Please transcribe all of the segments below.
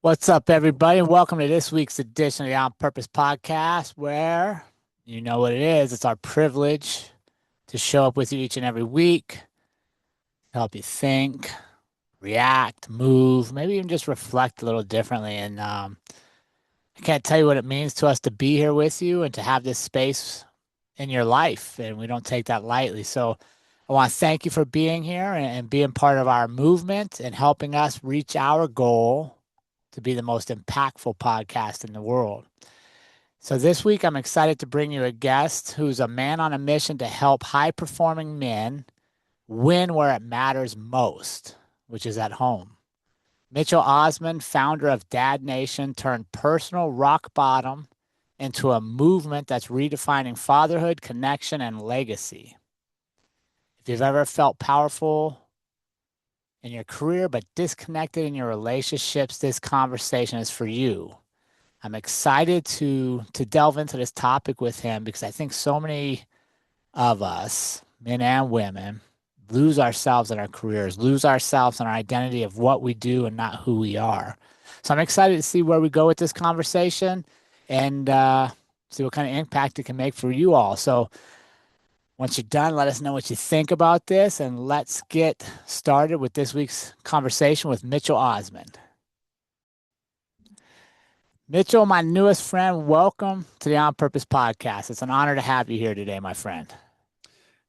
What's up, everybody? Welcome to this week's edition of the On Purpose podcast, where you know what it is. It's our privilege to show up with you each and every week, help you think, react, move, maybe even just reflect a little differently. And I can't tell you what it means to us to be here with you and to have this space in your life. And we don't take that lightly. So I want to thank you for being here and being part of our movement and helping us reach our goal to be the most impactful podcast in the world. So this week, I'm excited to bring you a guest who's a man on a mission to help high-performing men win where it matters most, which is at home. Mitchell Osmond, founder of Dad Nation, turned personal rock bottom into a movement that's redefining fatherhood, connection, and legacy. If you've ever felt powerful in your career but disconnected in your relationships, this conversation is for you. I'm excited to delve into this topic with him because I think so many of us, men and women, lose ourselves in our careers, lose ourselves in our identity of what we do and not who we are. So I'm excited to see where we go with this conversation and see what kind of impact it can make for you all. So once you're done, let us know what you think about this, and let's get started with this week's conversation with Mitchell Osmond. Mitchell, my newest friend, welcome to the On Purpose podcast. It's an honor to have you here today, my friend.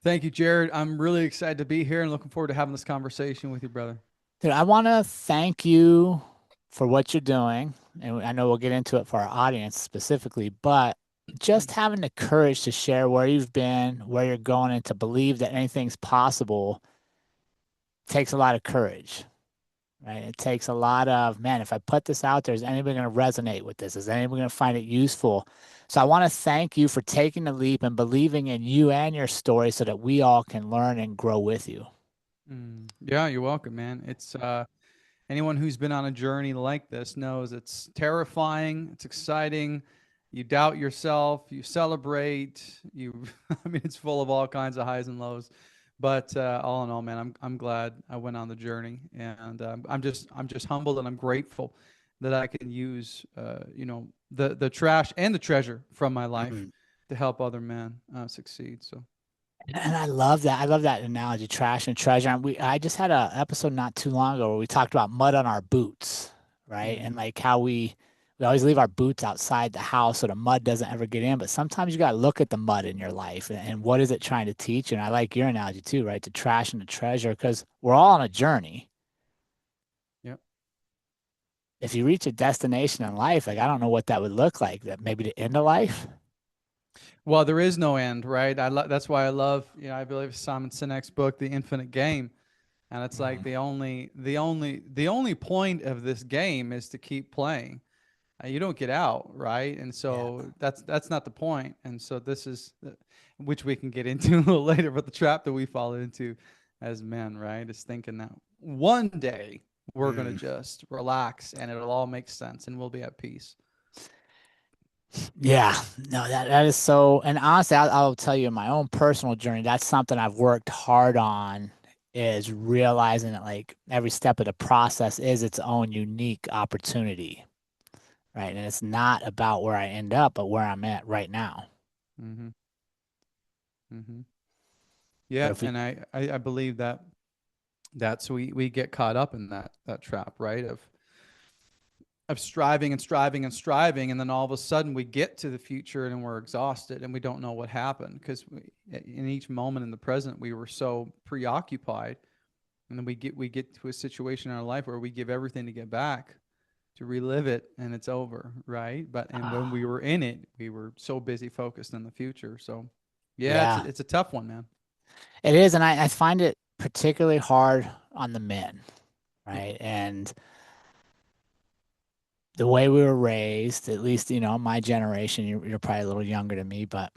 Thank you, Jared. I'm really excited to be here and looking forward to having this conversation with you, brother. Dude, I want to thank you for what you're doing. And I know we'll get into it for our audience specifically, but just having the courage to share where you've been, where you're going, and to believe that anything's possible takes a lot of courage. Right? It takes a lot of, man, if I put this out there, is anybody going to resonate with this? Is anybody going to find it useful? So I want to thank you for taking the leap and believing in you and your story so that we all can learn and grow with you. Yeah, you're welcome, man. It's anyone who's been on a journey like this knows it's terrifying, it's exciting. You doubt yourself, you celebrate, you I mean it's full of all kinds of highs and lows. But all in all, man, I'm glad I went on the journey, and I'm just humbled and I'm grateful that I can use the trash and the treasure from my life Mhm. to help other men succeed. So And I love that. I love that analogy, trash and treasure. And I just had an episode not too long ago where we talked about mud on our boots, right? And mm, like how we always leave our boots outside the house so the mud doesn't ever get in. But sometimes you got to look at the mud in your life and what is it trying to teach you? And I like your analogy too, right? The trash and the treasure, because we're all on a journey. yep. If you reach a destination in life, like I don't know what that would look like, that maybe the end of life. Well, there is no end, right? That's why I love, I believe Simon Sinek's book, The Infinite Game, and it's like Mm, the only point of this game is to keep playing. You don't get out, right? And yeah. so that's not the point. And so this is, which we can get into a little later, but the trap that we fall into as men, right, is thinking that one day we're gonna Mm. just relax and it'll all make sense and we'll be at peace. Yeah, no, that is so. And honestly, I'll tell you in my own personal journey, that's something I've worked hard on is realizing that like every step of the process is its own unique opportunity, right? And it's not about where I end up, but where I'm at right now. Mm-hmm. Mm-hmm. But Yeah, if we, and I believe that that's we get caught up in that trap, right? Of striving and striving and striving, and then all of a sudden we get to the future and we're exhausted and we don't know what happened because in each moment in the present we were so preoccupied, and then we get to a situation in our life where we give everything to get back to relive it and it's over, right? But and when we ah, were in it, we were so busy focused in the future. So yeah, it's yeah, it's a tough one, man. it is. And I find it particularly hard on the men, Yep. right? And the way we were raised, at least, my generation, you're probably a little younger than me, but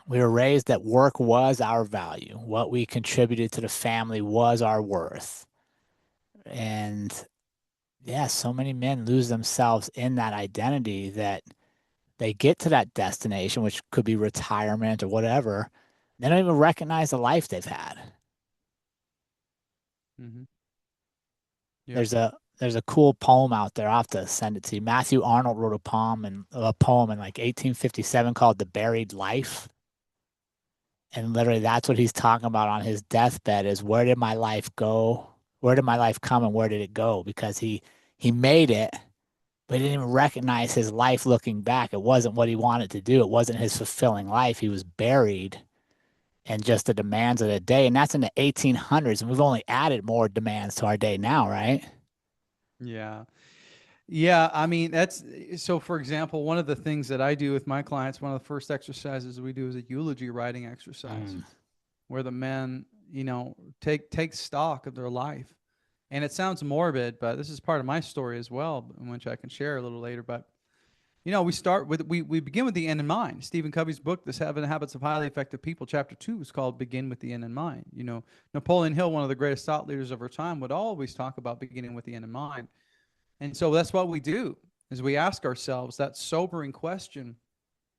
we were raised that work was our value. What we contributed to the family was our worth. And yeah, so many men lose themselves in that identity that they get to that destination, which could be retirement or whatever. They don't even recognize the life they've had. Mm-hmm. Yep. There's a there's a cool poem out there. I'll have to send it to you. Matthew Arnold wrote a poem in like 1857 called The Buried Life. And literally that's what he's talking about on his deathbed is where did my life go? Where did my life come and where did it go? Because he made it, but he didn't even recognize his life looking back. It wasn't what he wanted to do. It wasn't his fulfilling life. He was buried in just the demands of the day. And that's in the 1800s. And we've only added more demands to our day now, right? Yeah. Yeah, I mean, that's so for example, one of the things that I do with my clients, one of the first exercises we do is a eulogy writing exercise Mm. where the men, take stock of their life. And it sounds morbid, but this is part of my story as well, which I can share a little later. But we begin with the end in mind. Stephen Covey's book, The 7 Habits of Highly Effective People, chapter 2 is called Begin with the End in Mind. Napoleon Hill, one of the greatest thought leaders of our time, would always talk about beginning with the end in mind. And so that's what we do is we ask ourselves that sobering question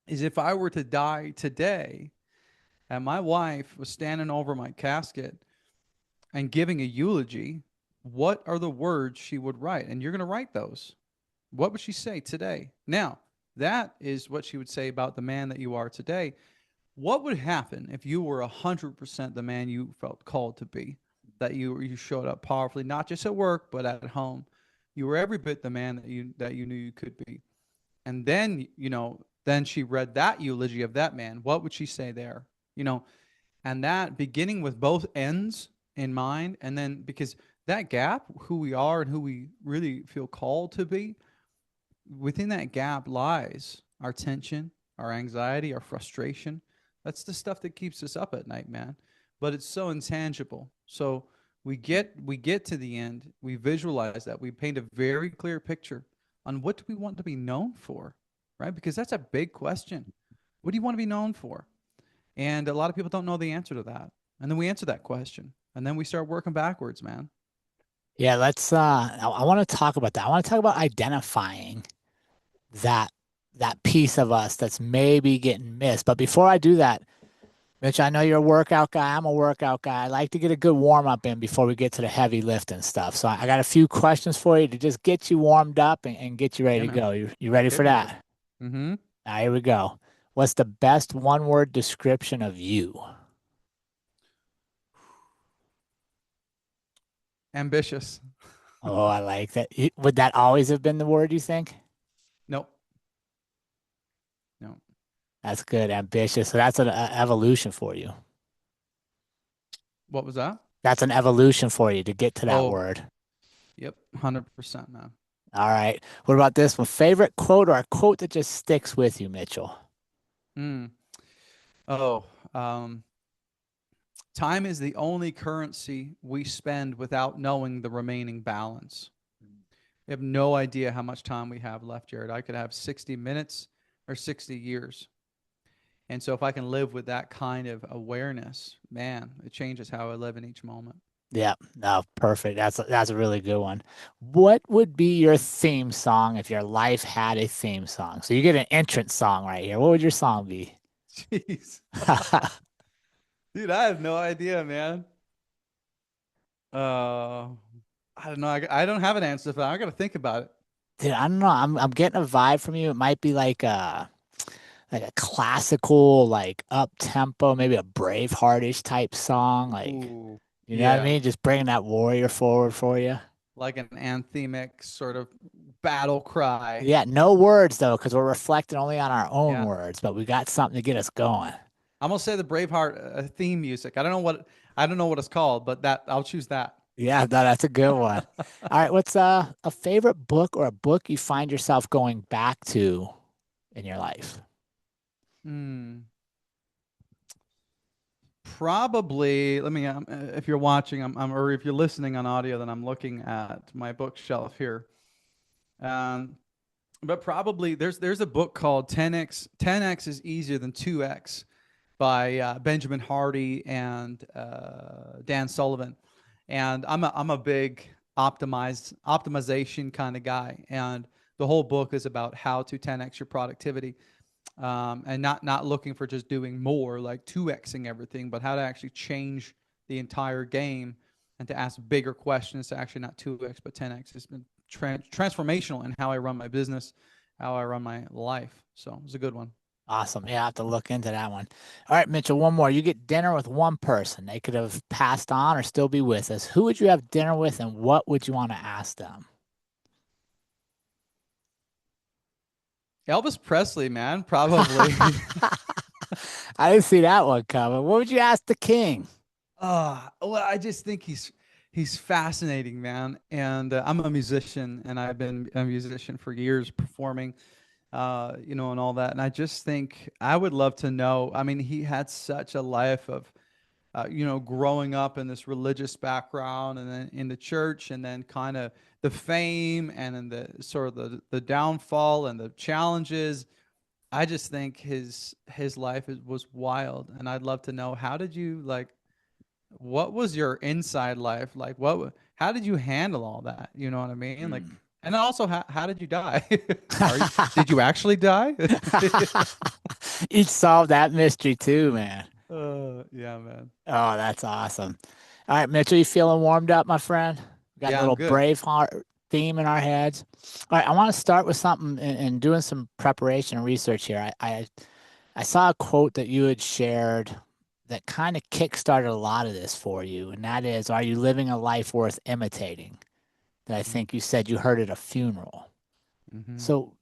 is if I were to die today and my wife was standing over my casket and giving a eulogy, what are the words she would write? And you're going to write those. What would she say today? Now, that is what she would say about the man that you are today. What would happen if you were 100% the man you felt called to be? That you showed up powerfully, not just at work, but at home. You were every bit the man that you knew you could be. And then she read that eulogy of that man. What would she say there? And that beginning with both ends in mind, and then because that gap, who we are and who we really feel called to be, within that gap lies our tension, our anxiety, our frustration. That's the stuff that keeps us up at night, man. But it's so intangible. So we get to the end, we visualize that, we paint a very clear picture on what do we want to be known for, right? Because that's a big question. What do you want to be known for? And a lot of people don't know the answer to that. And then we answer that question. And then we start working backwards, man. Yeah, I want to talk about that. I want to talk about identifying that that piece of us that's maybe getting missed. But before I do that, Mitch, I know you're a workout guy. I'm a workout guy. I like to get a good warm up in before we get to the heavy lifting stuff. So I got a few questions for you to just get you warmed up and get you ready Yeah, to man. go. You ready Hit for me with it. that? Mm-hmm. All right, here we go. What's the best one word description of you? Ambitious. Oh, I like that. Would that always have been the word you think? Nope. No. That's good. Ambitious. So that's an evolution for you. What was that? That's an evolution for you to get to that Oh, word. yep. 100%, man. All right. What about this one? Favorite quote or a quote that just sticks with you, Mitchell? Mm. Oh, time is the only currency we spend without knowing the remaining balance. We have no idea how much time we have left, Jared. I could have 60 minutes or 60 years. And so if I can live with that kind of awareness, man, it changes how I live in each moment. Yeah, no, perfect. That's a really good one. What would be your theme song if your life had a theme song? So you get an entrance song right here. What would your song be? Jeez. Dude, I have no idea, man. Uh, I don't know. I don't have an answer for that. I got to think about it. Dude, I don't know. I'm getting a vibe from you. It might be like a classical, like up tempo, maybe a Braveheartish type song. Like, Ooh, you know what I yeah. mean? Just bringing that warrior forward for you. Like an anthemic sort of battle cry. Yeah, no words though, because we're reflecting only on our own Yeah. words, but we got something to get us going. I'm gonna say the Braveheart theme music. I don't know what it's called, but that I'll choose that. Yeah, no, that's a good one. All right, what's a favorite book or a book you find yourself going back to in your life? Hmm. Probably. Let me. If you're watching, or if you're listening on audio, then I'm looking at my bookshelf here. Um, but probably there's a book called 10x. 10x is easier than 2x by Benjamin Hardy and Dan Sullivan. And I'm a big optimization kind of guy, and the whole book is about how to 10x your productivity, and not looking for just doing more like 2xing everything, but how to actually change the entire game and to ask bigger questions, to actually not 2x, but 10x. It's been transformational in how I run my business, how I run my life. So it's a good one. Awesome. Yeah, I have to look into that one. All right, Mitchell, one more. You get dinner with one person. They could have passed on or still be with us. Who would you have dinner with and what would you want to ask them? Elvis Presley, man, probably. I didn't see that one coming. What would you ask the king? Well, I just think he's fascinating, man. And I'm a musician, and I've been a musician for years, performing, and all that. And I just think I would love to know. I mean, he had such a life of, growing up in this religious background, and then in the church, and then kind of the fame, and then the sort of the downfall and the challenges. I just think his life was wild, and I'd love to know, how did you like? What was your inside life like? How did you handle all that? You know what I mean? Like, Mm. and also, how did you die? Did you actually die? You'd solve that mystery too, man. Yeah, man. Oh, that's awesome. All right, Mitchell, you feeling warmed up, my friend? We got a Yeah, I'm little good. Braveheart theme in our heads. All right, I want to start with something and doing some preparation and research here. I saw a quote that you had shared that kind of kickstarted a lot of this for you, and that is, "Are you living a life worth imitating?" That I think you said you heard at a funeral. Mm-hmm. So,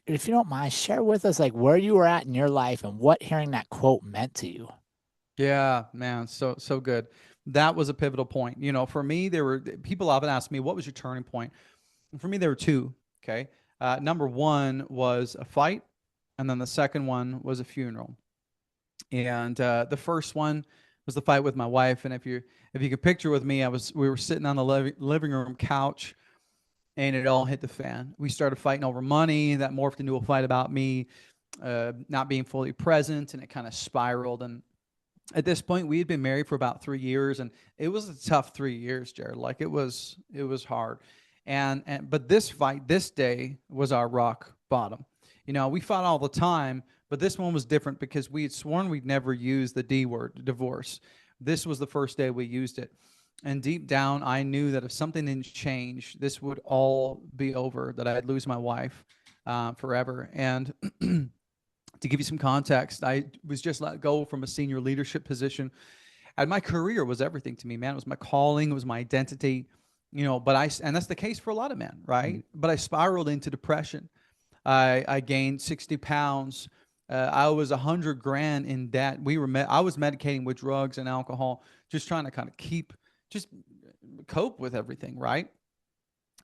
if you don't mind, share with us like where you were at in your life and what hearing that quote meant to you. Yeah, man, so good. That was a pivotal point. For me, there were people often ask me, "What was your turning point?" And for me, there were two. Okay, number one was a fight, and then the second one was a funeral. And the first one was the fight with my wife. And if you could picture with me, we were sitting on the living room couch, and it all hit the fan. We started fighting over money. That morphed into a fight about me not being fully present, and it kind of spiraled. And at this point, we had been married for about 3 years, and it was a tough 3 years, Jared. Like, it was hard. And but this fight, this day, was our rock bottom. We fought all the time, but this one was different because we had sworn we'd never use the D word, divorce. This was the first day we used it. And deep down, I knew that if something didn't change, this would all be over, that I'd lose my wife forever. And to give you some context, I was just let go from a senior leadership position. And my career was everything to me, man. It was my calling, it was my identity, and that's the case for a lot of men, right? But I spiraled into depression. I gained 60 pounds. I was 100 grand in debt. I was medicating with drugs and alcohol, just trying to kind of just cope with everything, right?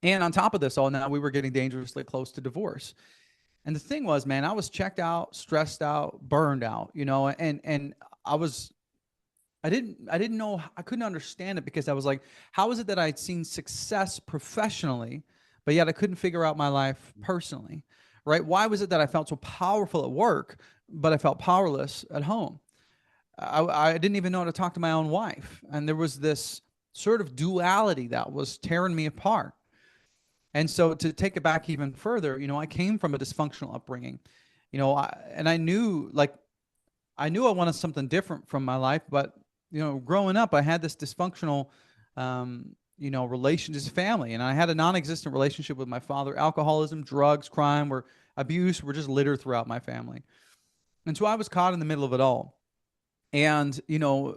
And on top of this all, now we were getting dangerously close to divorce. And the thing was, man, I was checked out, stressed out, burned out, and I didn't know, I couldn't understand it, because I was like, how is it that I'd seen success professionally, but yet I couldn't figure out my life personally, right? Why was it that I felt so powerful at work, but I felt powerless at home? I didn't even know how to talk to my own wife. And there was this sort of duality that was tearing me apart. And so, to take it back even further, I came from a dysfunctional upbringing, and I knew I wanted something different from my life, but growing up, I had this dysfunctional, relations, family, and I had a non-existent relationship with my father. Alcoholism, drugs, crime, abuse were just littered throughout my family, and so I was caught in the middle of it all. And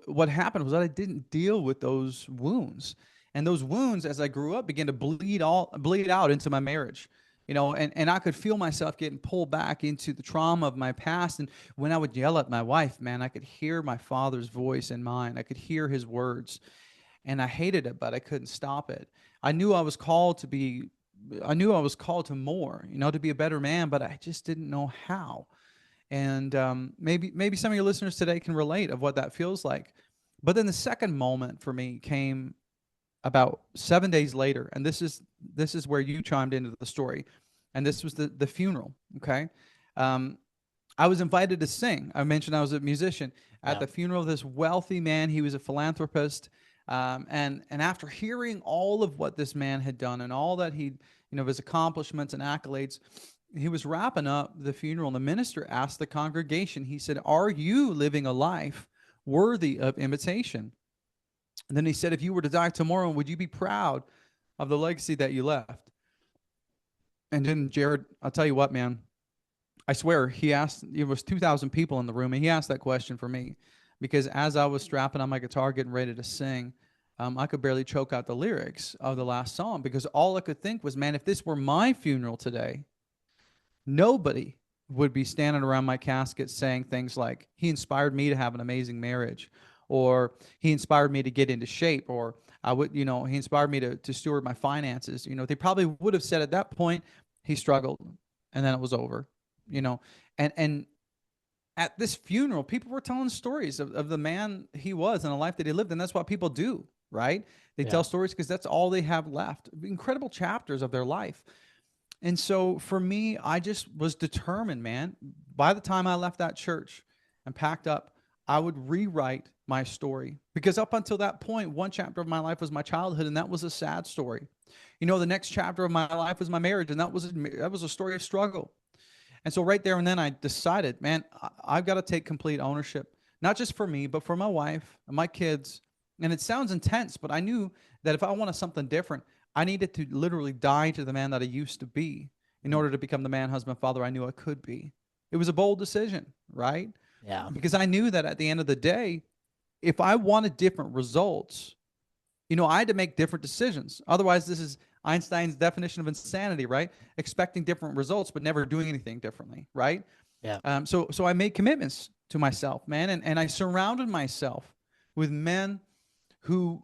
what happened was that I didn't deal with those wounds, and those wounds, as I grew up, began to bleed out into my marriage. And I could feel myself getting pulled back into the trauma of my past. And when I would yell at my wife, man, I could hear my father's voice in mine. I could hear his words, and I hated it, but I couldn't stop it. I knew I was called to be. I knew I was called to more, to be a better man, but I just didn't know how. And maybe some of your listeners today can relate of what that feels like. But then the second moment for me came about 7 days later, and this is where you chimed into the story, and this was the funeral. Okay, um, I was invited to sing. I mentioned I was a musician at Yeah. the funeral of this wealthy man. He was a philanthropist, and after hearing all of what this man had done and all that his accomplishments and accolades, he was wrapping up the funeral. And the minister asked the congregation. He said, "Are you living a life worthy of imitation?" And then he said, if you were to die tomorrow, would you be proud of the legacy that you left? And then Jared, I'll tell you what, man, I swear he asked, it was 2,000 people in the room, and he asked that question for me because as I was strapping on my guitar, getting ready to sing, I could barely choke out the lyrics of the last song because all I could think was, man, if this were my funeral today, nobody would be standing around my casket saying things like, he inspired me to have an amazing marriage, or he inspired me to get into shape, or he inspired me to steward my finances. They probably would have said at that point, he struggled, and then it was over, you know, and at this funeral, people were telling stories of the man he was and the life that he lived. And that's what people do, right? They tell stories because that's all they have left. Incredible chapters of their life. And so for me, I just was determined, man. By the time I left that church and packed up, I would rewrite my story because up until that point, one chapter of my life was my childhood, and that was a sad story. The next chapter of my life was my marriage, and that was a story of struggle. And so right there and then I decided, man, I've got to take complete ownership, not just for me, but for my wife and my kids. And it sounds intense, but I knew that if I wanted something different, I needed to literally die to the man that I used to be in order to become the man, husband, father I knew I could be. It was a bold decision, right? Yeah. Because I knew that at the end of the day, if I wanted different results, I had to make different decisions. Otherwise, this is Einstein's definition of insanity, right? Expecting different results, but never doing anything differently, right? Yeah. So I made commitments to myself, man, and I surrounded myself with men who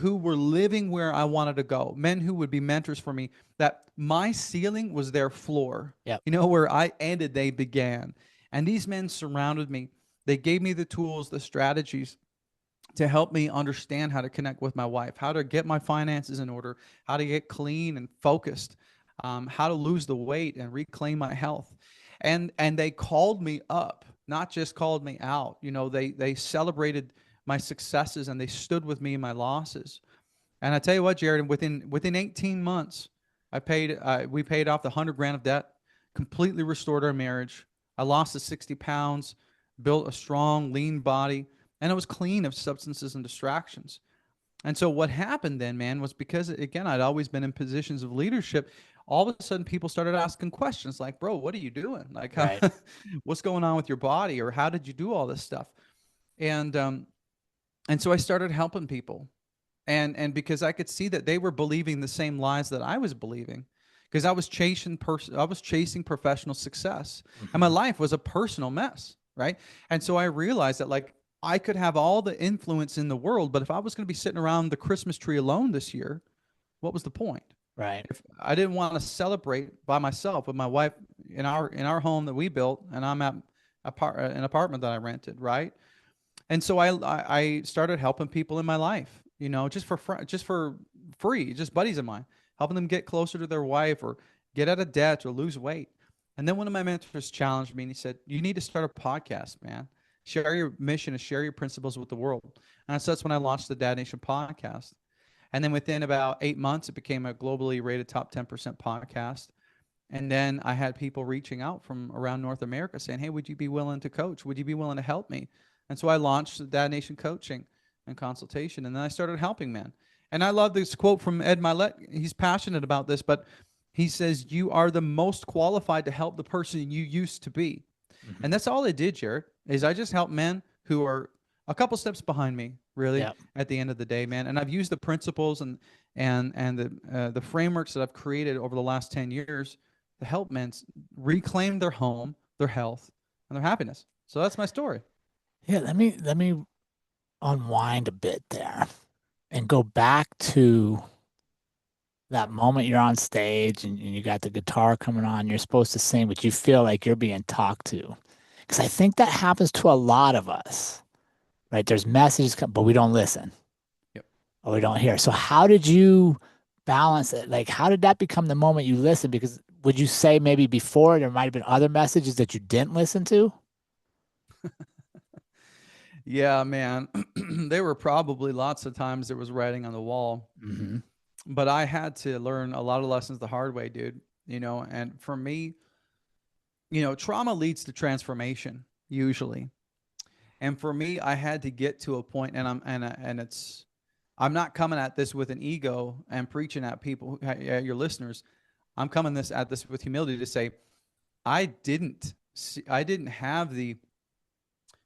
were living where I wanted to go, men who would be mentors for me, that my ceiling was their floor. Yeah. Where I ended, they began. And these men surrounded me. They gave me the tools, the strategies to help me understand how to connect with my wife, how to get my finances in order, how to get clean and focused, how to lose the weight and reclaim my health. And they called me up, not just called me out. They celebrated my successes and they stood with me in my losses. And I tell you what, Jared, within 18 months, we paid off the 100 grand of debt, completely restored our marriage. I lost the 60 pounds, built a strong, lean body, and it was clean of substances and distractions. And so what happened then, man, was because, again, I'd always been in positions of leadership. All of a sudden, people started asking questions like, bro, what are you doing? Like, Right. what's going on with your body? Or how did you do all this stuff? And so I started helping people. And because I could see that they were believing the same lies that I was believing, because I was chasing professional success, and my life was a personal mess, right? And so I realized that, like, I could have all the influence in the world, but if I was going to be sitting around the Christmas tree alone this year, what was the point? Right. If I didn't want to celebrate by myself with my wife in our home that we built, and I'm at an apartment that I rented, right? And so I started helping people in my life, just for free, just buddies of mine, helping them get closer to their wife or get out of debt or lose weight. And then one of my mentors challenged me and he said, you need to start a podcast, man. Share your mission and share your principles with the world. And so that's when I launched the Dad Nation podcast. And then within about 8 months, it became a globally rated top 10% podcast. And then I had people reaching out from around North America saying, hey, would you be willing to coach? Would you be willing to help me? And so I launched the Dad Nation coaching and consultation. And then I started helping men. And I love this quote from Ed Milet. He's passionate about this, but he says, you are the most qualified to help the person you used to be. Mm-hmm. And that's all I did, Jared, is I just helped men who are a couple steps behind me, really, at the end of the day, man. And I've used the principles and the frameworks that I've created over the last 10 years to help men reclaim their home, their health, and their happiness. So that's my story. Yeah, let me unwind a bit there and go back to that moment you're on stage and you got the guitar coming on, you're supposed to sing, but you feel like you're being talked to. Because I think that happens to a lot of us, right? There's messages, but we don't listen. Yep. Or we don't hear. So how did you balance it? Like, how did that become the moment you listened? Because would you say maybe before there might have been other messages that you didn't listen to? Yeah, man. There were probably lots of times there was writing on the wall. Mm-hmm. But I had to learn a lot of lessons the hard way, dude. And for me, trauma leads to transformation usually. And for me, I had to get to a point, and it's I'm not coming at this with an ego and preaching at people, at your listeners. I'm coming at this with humility to say, I didn't have the,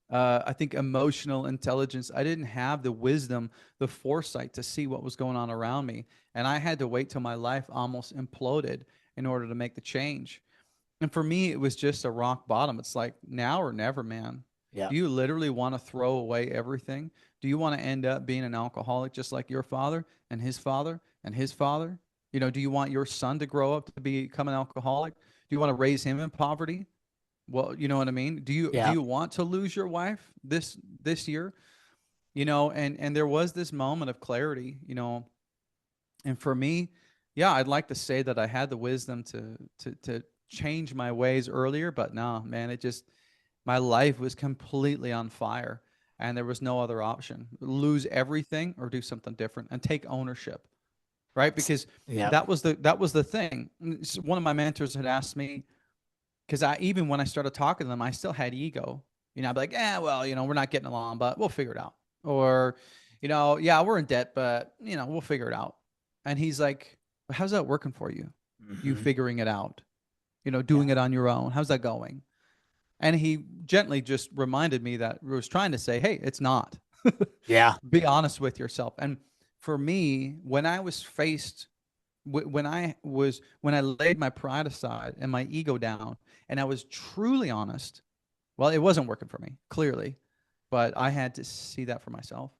I think, emotional intelligence. I didn't have the wisdom, the foresight to see what was going on around me. And I had to wait till my life almost imploded in order to make the change. And for me, it was just a rock bottom. It's like now or never, man. Yeah. Do you literally want to throw away everything? Do you want to end up being an alcoholic just like your father and his father and his father? You know, do you want your son to grow up to become an alcoholic? Do you want to raise him in poverty? Well, you know what I mean? Do Yeah. you want to lose your wife this year? You know, and there was this moment of clarity, you know, and for me, yeah, I'd like to say that I had the wisdom to change my ways earlier, but no, man, it just my life was completely on fire and there was no other option. Lose everything or do something different and take ownership, right? Because Yeah. that was the thing. One of my mentors had asked me, because I even when I started talking to them, I still had ego. You know, I'd be like, well, you know, we're not getting along, but we'll figure it out. Or, you know, yeah, we're in debt, but you know, we'll figure it out. And he's like, how's that working for you? You Hmm. figuring it out, you know, Yeah. doing it on your own. How's that going? And he gently just reminded me that he was trying to say, hey, it's not. Yeah. Be honest with yourself. And for me, when I was faced when I laid my pride aside and my ego down and I was truly honest, well, it wasn't working for me, clearly, but I had to see that for myself.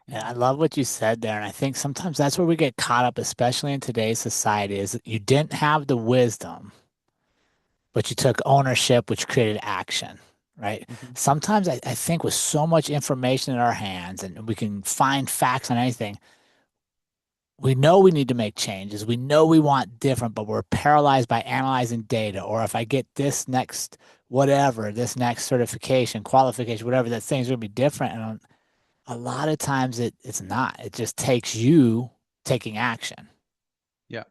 And I Mhm. love what you said there. And I think sometimes that's where we get caught up, especially in today's society, is that you didn't have the wisdom, but you took ownership, which created action, right? Mhm. Sometimes I think with so much information in our hands and we can find facts on anything, we know we need to make changes. We know we want different, but we're paralyzed by analyzing data. Or if I get this next, whatever, this next certification, qualification, whatever, that thing's going to be different. And a lot of times it's not. It just takes you taking action. Yeah.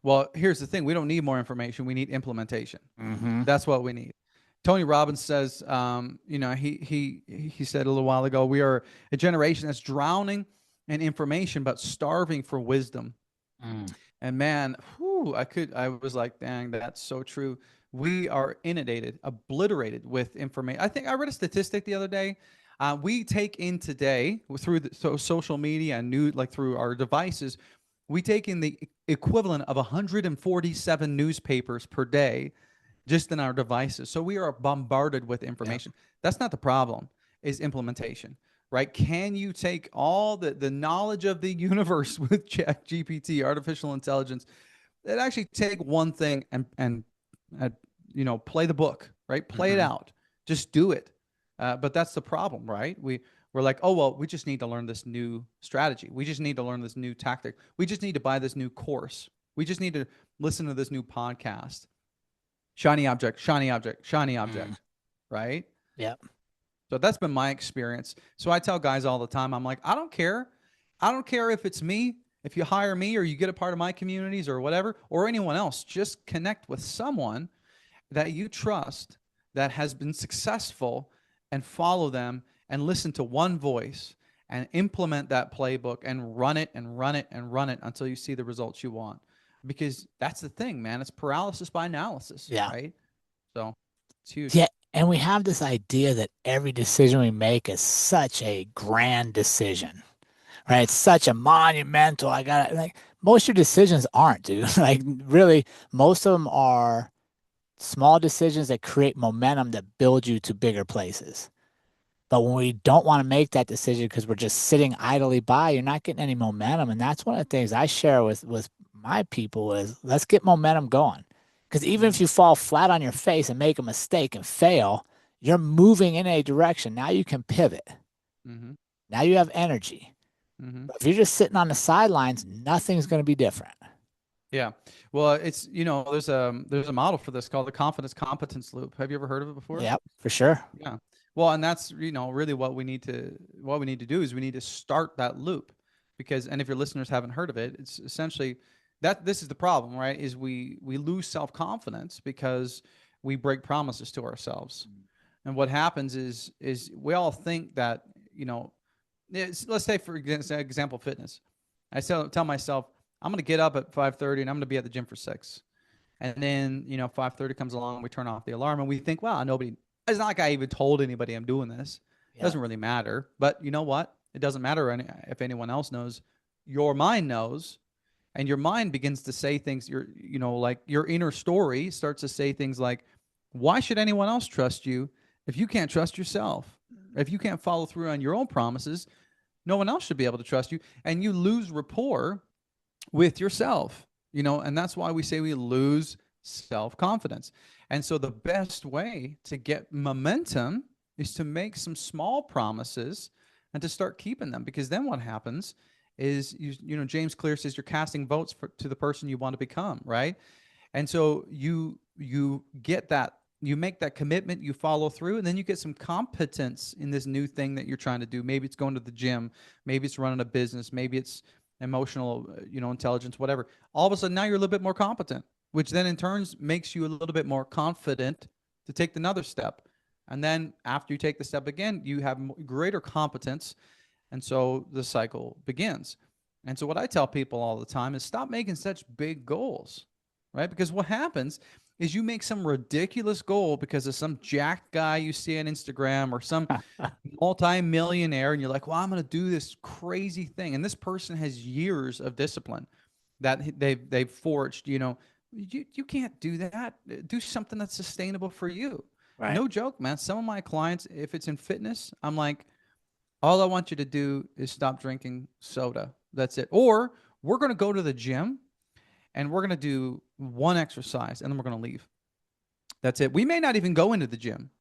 Well, here's the thing: we don't need more information. We need implementation. Hmm. That's what we need. Tony Robbins says, you know, he said a little while ago, we are a generation that's drowning in information but starving for wisdom. Mm. And man, whew, I was like, dang, that's so true. We are inundated, obliterated with information. I think I read a statistic the other day. We take in today through social media and new, like through our devices, we take in the equivalent of 147 newspapers per day just in our devices. So we are bombarded with Yeah. information. That's not the problem, is implementation, right? Can you take all the knowledge of the universe with Chat GPT, artificial intelligence, that actually take one thing and uh, you know, play the book, right? Play it Hmm. out. Just do it. But that's the problem, right? We're like, oh well, we just need to learn this new strategy. We just need to learn this new tactic. We just need to buy this new course. We just need to listen to this new podcast. Shiny object, shiny object, shiny Mm. object, right? Yeah. So that's been my experience. So I tell guys all the time, I'm like, I don't care. I don't care if it's me, if you hire me or you get a part of my communities or whatever, or anyone else. Just connect with someone that you trust that has been successful and follow them and listen to one voice and implement that playbook and run it and run it and run it until you see the results you want. Because that's the thing, man. It's paralysis by analysis, Yeah. right? So it's huge. Yeah. And we have this idea that every decision we make is such a grand decision, right? It's such a monumental. I got like most of your decisions aren't, dude. Like really, most of them are small decisions that create momentum that build you to bigger places. But when we don't want to make that decision because we're just sitting idly by, you're not getting any momentum. And that's one of the things I share with my people is let's get momentum going. Because even Mm-hmm. if you fall flat on your face and make a mistake and fail, you're moving in a direction. Now you can pivot. Mm-hmm. Now you have energy. Mm-hmm. But if you're just sitting on the sidelines, nothing's going to be different. Yeah. Well, it's, you know, there's a model for this called the confidence competence loop. Have you ever heard of it before? Yep, for sure. Yeah. Well, and that's, you know, really what we need to do is we need to start that loop because, and if your listeners haven't heard of it, it's essentially that this is the problem, right? Is we lose self-confidence because we break promises to ourselves. And what happens is we all think that, you know, let's say for example, fitness. I tell myself I'm going to get up at 5:30 and I'm going to be at the gym for 6. And then, 5:30 comes along, we turn off the alarm and we think, wow, nobody, it's not like I even told anybody I'm doing this. It Yeah. doesn't really matter. But you know what? It doesn't matter if anyone else knows. Your mind knows, and your mind begins to say things, like your inner story starts to say things like, why should anyone else trust you if you can't trust yourself? If you can't follow through on your own promises, no one else should be able to trust you. And you lose rapport with yourself, and that's why we say we lose self-confidence. And so the best way to get momentum is to make some small promises and to start keeping them, because then what happens is, James Clear says you're casting votes to the person you want to become, right? And so you get that, you make that commitment, you follow through, and then you get some competence in this new thing that you're trying to do. Maybe it's going to the gym, maybe it's running a business, maybe it's emotional, intelligence, whatever. All of a sudden now you're a little bit more competent, which then in turns makes you a little bit more confident to take another step. And then after you take the step again, you have greater competence. And so the cycle begins. And so what I tell people all the time is stop making such big goals, right? Because what happens is you make some ridiculous goal because of some jacked guy you see on Instagram or some multi-millionaire, and you're like, well, I'm going to do this crazy thing. And this person has years of discipline that they've forged. You can't do that. Do something that's sustainable for you. Right. No joke, man. Some of my clients, if it's in fitness, I'm like, all I want you to do is stop drinking soda. That's it. Or we're going to go to the gym and we're going to do one exercise and then we're going to leave. That's it. We may not even go into the gym.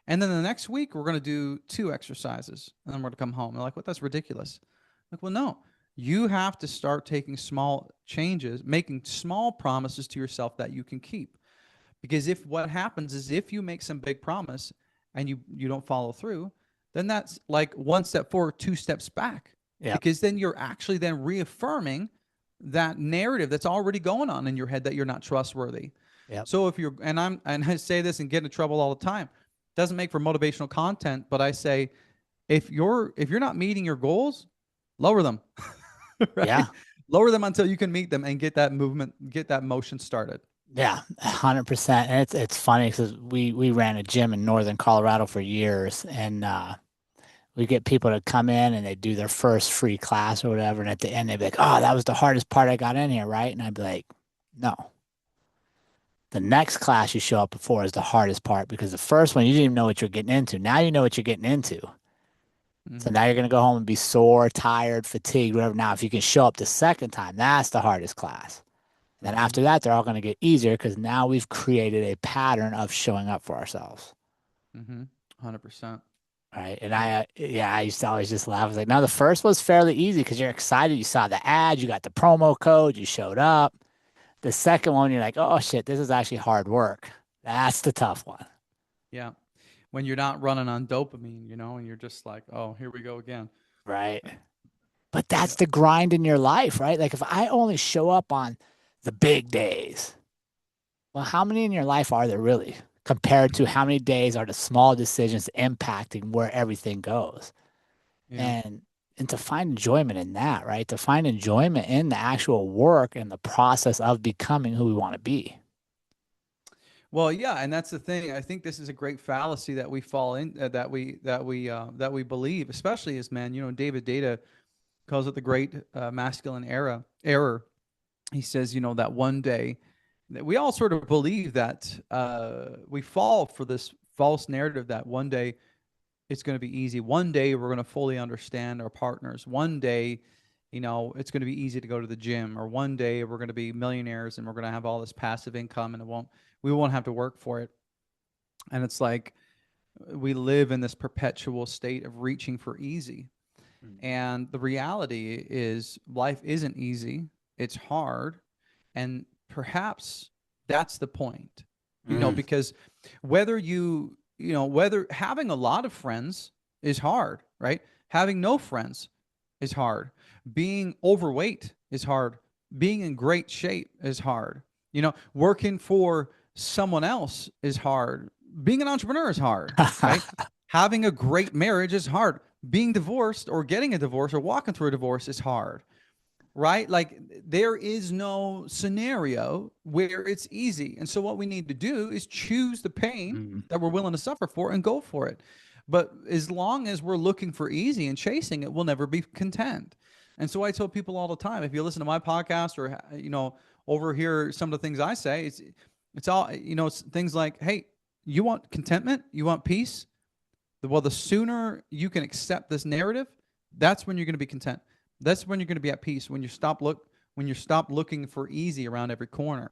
And then the next week, we're going to do 2 exercises and then we're going to come home. They're like, what? That's ridiculous. I'm like, well, no, you have to start taking small changes, making small promises to yourself that you can keep. Because if what happens is if you make some big promise and you don't follow through, then that's like 1 step forward, 2 steps back. Yeah. Because then you're actually then reaffirming that narrative that's already going on in your head that you're not trustworthy. Yep. So if you're, and I say this and get into trouble all the time, doesn't make for motivational content, but I say, if you're not meeting your goals, lower them. Right? Yeah. Lower them until you can meet them and get that movement, get that motion started. Yeah, 100%. And it's funny because we ran a gym in northern Colorado for years, and we get people to come in and they do their first free class or whatever, and at the end they'd be like, "Oh, that was the hardest part I got in here, right?" And I'd be like, "No, the next class you show up for is the hardest part because the first one you didn't even know what you're getting into. Now you know what you're getting into. So now you're gonna go home and be sore, tired, fatigued, whatever. Now, if you can show up the second time, that's the hardest class. Then after that, they're all going to get easier because now we've created a pattern of showing up for ourselves. 100%. Right. And I used to always just laugh. I was like, no, the first was fairly easy because you're excited. You saw the ad, you got the promo code, you showed up. The second one, you're like, oh shit, this is actually hard work. That's the tough one. Yeah. When you're not running on dopamine, and you're just like, oh, here we go again. Right. But that's the grind in your life, right? Like if I only show up on the big days, well, how many in your life are there really compared to how many days are the small decisions impacting where everything goes? Yeah. And to find enjoyment in that, right? To find enjoyment in the actual work and the process of becoming who we want to be. Well, yeah, and that's the thing. I think this is a great fallacy that we fall in, that we believe, especially as men. David Data calls it the great masculine error. He says, that one day, that we all sort of believe that we fall for this false narrative that one day it's going to be easy. One day we're going to fully understand our partners. One day, it's going to be easy to go to the gym, or one day we're going to be millionaires and we're going to have all this passive income and we won't have to work for it. And it's like we live in this perpetual state of reaching for easy. And the reality is life isn't easy. It's hard. And perhaps that's the point, because whether whether having a lot of friends is hard, right? Having no friends is hard. Being overweight is hard. Being in great shape is hard. Working for someone else is hard. Being an entrepreneur is hard, right? Having a great marriage is hard. being divorced or getting a divorce or walking through a divorce is hard, right? Like there is no scenario where it's easy. And so what we need to do is choose the pain Mm. that we're willing to suffer for and go for it. But as long as we're looking for easy and chasing it, we'll never be content. And so I tell people all the time, if you listen to my podcast or over here some of the things I say, it's all it's things like, hey, you want contentment, you want peace, well, the sooner you can accept this narrative, that's when you're going to be content. That's when you're going to be at peace. When you stop looking for easy around every corner,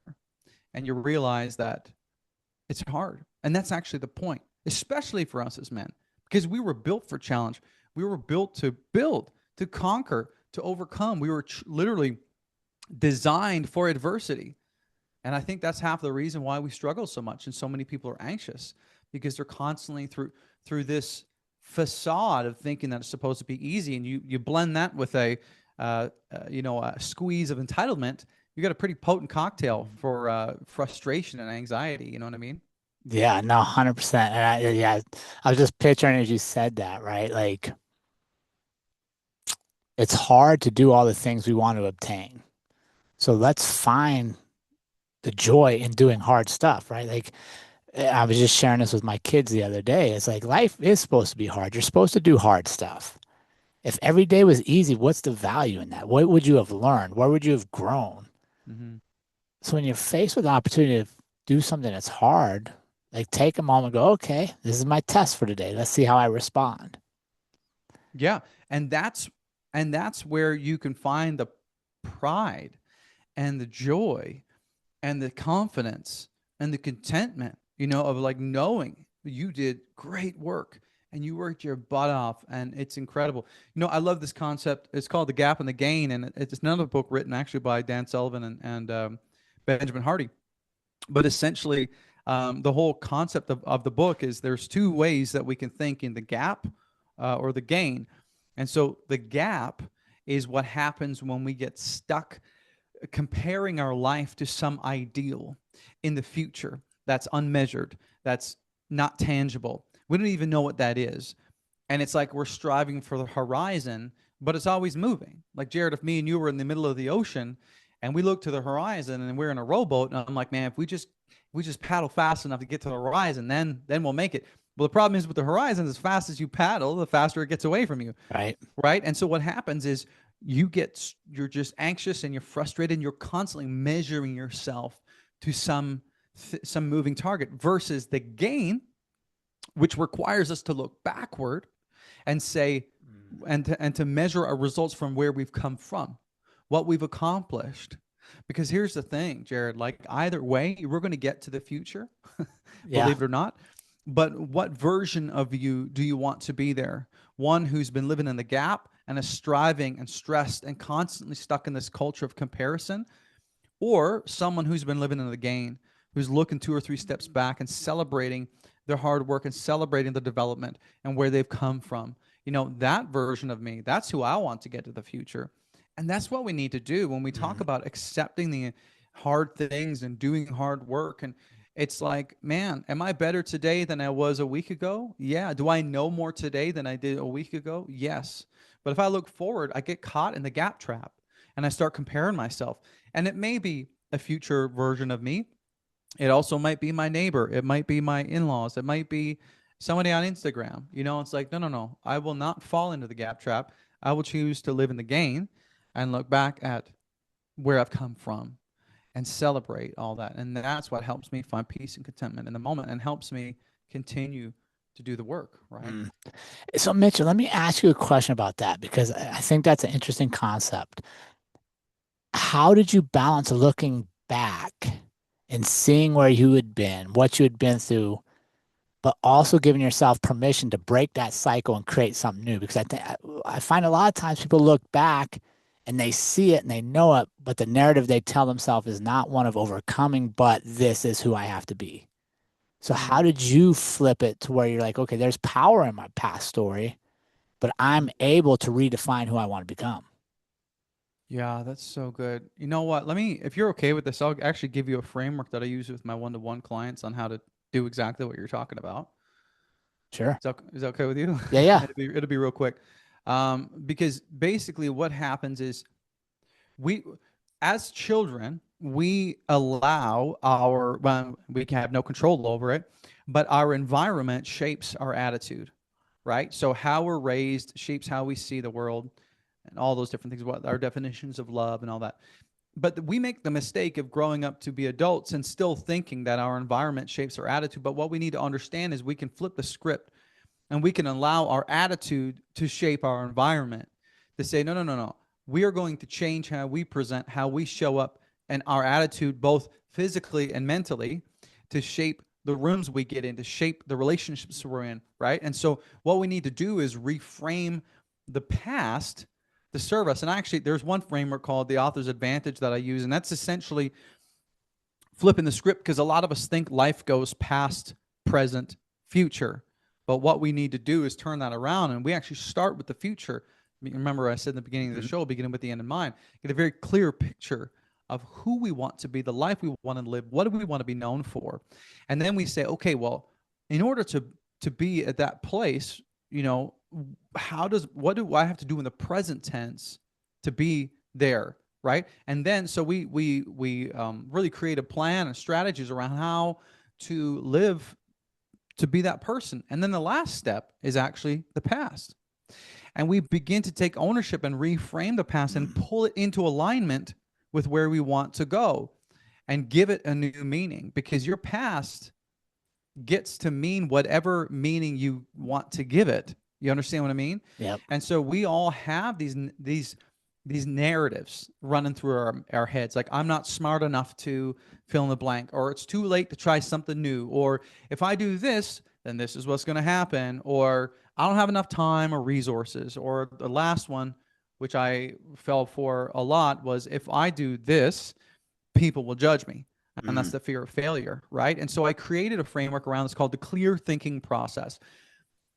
and you realize that it's hard. And that's actually the point, especially for us as men, because we were built for challenge. We were built to build, to conquer, to overcome. We were literally designed for adversity. And I think that's half the reason why we struggle so much and so many people are anxious, because they're constantly through this facade of thinking that it's supposed to be easy, and you blend that with a squeeze of entitlement. You got a pretty potent cocktail for frustration and anxiety. You know what I mean? Yeah, no, 100%. And I was just picturing as you said that, right? Like it's hard to do all the things we want to obtain. So let's find the joy in doing hard stuff, right? Like I was just sharing this with my kids the other day. It's like life is supposed to be hard. You're supposed to do hard stuff. If every day was easy, what's the value in that? What would you have learned? Where would you have grown? Mm-hmm. So when you're faced with the opportunity to do something that's hard, like take a moment and go, okay, this is my test for today. Let's see how I respond. Yeah, and that's where you can find the pride and the joy and the confidence and the contentment, of like knowing you did great work and you worked your butt off and it's incredible. I love this concept. It's called The Gap and the Gain, and it's another book written actually by Dan Sullivan and Benjamin Hardy. But essentially, the whole concept of the book is there's two ways that we can think in the gap or the gain. And so the gap is what happens when we get stuck comparing our life to some ideal in the future that's unmeasured, that's not tangible. We don't even know what that is. And it's like we're striving for the horizon, but it's always moving. Like, Jared, if me and you were in the middle of the ocean and we look to the horizon and we're in a rowboat, and I'm like, man, if we just paddle fast enough to get to the horizon, then we'll make it. Well, the problem is with the horizon, as fast as you paddle, the faster it gets away from you. Right. Right. And so what happens is you're just anxious and you're frustrated and you're constantly measuring yourself to some moving target, versus the gain, which requires us to look backward and say, and to measure our results from where we've come from, what we've accomplished. Because here's the thing, Jared, like either way, we're going to get to the future, Yeah. believe it or not. But what version of you do you want to be there? One who's been living in the gap and is striving and stressed and constantly stuck in this culture of comparison, or someone who's been living in the gain, who's looking two or three steps back and celebrating their hard work and celebrating the development and where they've come from. That version of me, that's who I want to get to the future. And that's what we need to do when we talk Mm. about accepting the hard things and doing hard work. And it's like, man, am I better today than I was a week ago? Yeah. Do I know more today than I did a week ago? Yes. But if I look forward, I get caught in the gap trap and I start comparing myself. And it may be a future version of me. It also might be my neighbor. It might be my in-laws. It might be somebody on Instagram. It's like, no, no, no. I will not fall into the gap trap. I will choose to live in the gain and look back at where I've come from and celebrate all that. And that's what helps me find peace and contentment in the moment and helps me continue to do the work, right? Mm. So, Mitchell, let me ask you a question about that because I think that's an interesting concept. How did you balance looking back and seeing where you had been, what you had been through, but also giving yourself permission to break that cycle and create something new? Because I find a lot of times people look back and they see it and they know it, but the narrative they tell themselves is not one of overcoming, but this is who I have to be. So how Mm. did you flip it to where you're like, okay, there's power in my past story, but I'm Mm. able to redefine who I want to become? Yeah, that's so good. You know what? If you're okay with this, I'll actually give you a framework that I use with my one-to-one clients on how to do exactly what you're talking about. Sure. Is that okay with you? Yeah, yeah. It'll be real quick. Because basically what happens is we, as children, we allow our, well, we can have no control over it, but our environment shapes our attitude, right? So how we're raised shapes how we see the world and all those different things, what our definitions of love and all that. But we make the mistake of growing up to be adults and still thinking that our environment shapes our attitude. But what we need to understand is we can flip the script and we can allow our attitude to shape our environment, to say, no, no, no, no. We are going to change how we present, how we show up, and our attitude, both physically and mentally, to shape the rooms we get in, to shape the relationships we're in, right? And so what we need to do is reframe the past to serve us. And actually, there's one framework called the author's advantage that I use, and that's essentially flipping the script, because a lot of us think life goes past, present, future. But what we need to do is turn that around, and we actually start with the future. Remember, I said in the beginning of the show, beginning with the end in mind, get a very clear picture of who we want to be, the life we want to live, what do we want to be known for? And then we say, okay, well, in order to be at that place, you know, what do I have to do in the present tense to be there, right? And then so we really create a plan and strategies around how to live to be that person. And then the last step is actually the past. And we begin to take ownership and reframe the past and pull it into alignment with where we want to go and give it a new meaning, because your past gets to mean whatever meaning you want to give it. You understand what I mean? Yep. And so we all have these narratives running through our heads, like, I'm not smart enough to fill in the blank, or it's too late to try something new, or if I do this, then this is what's going to happen, or I don't have enough time or resources, or the last one, which I fell for a lot, was if I do this, people will judge me. And that's the fear of failure, right? And so I created a framework around this called the clear thinking process.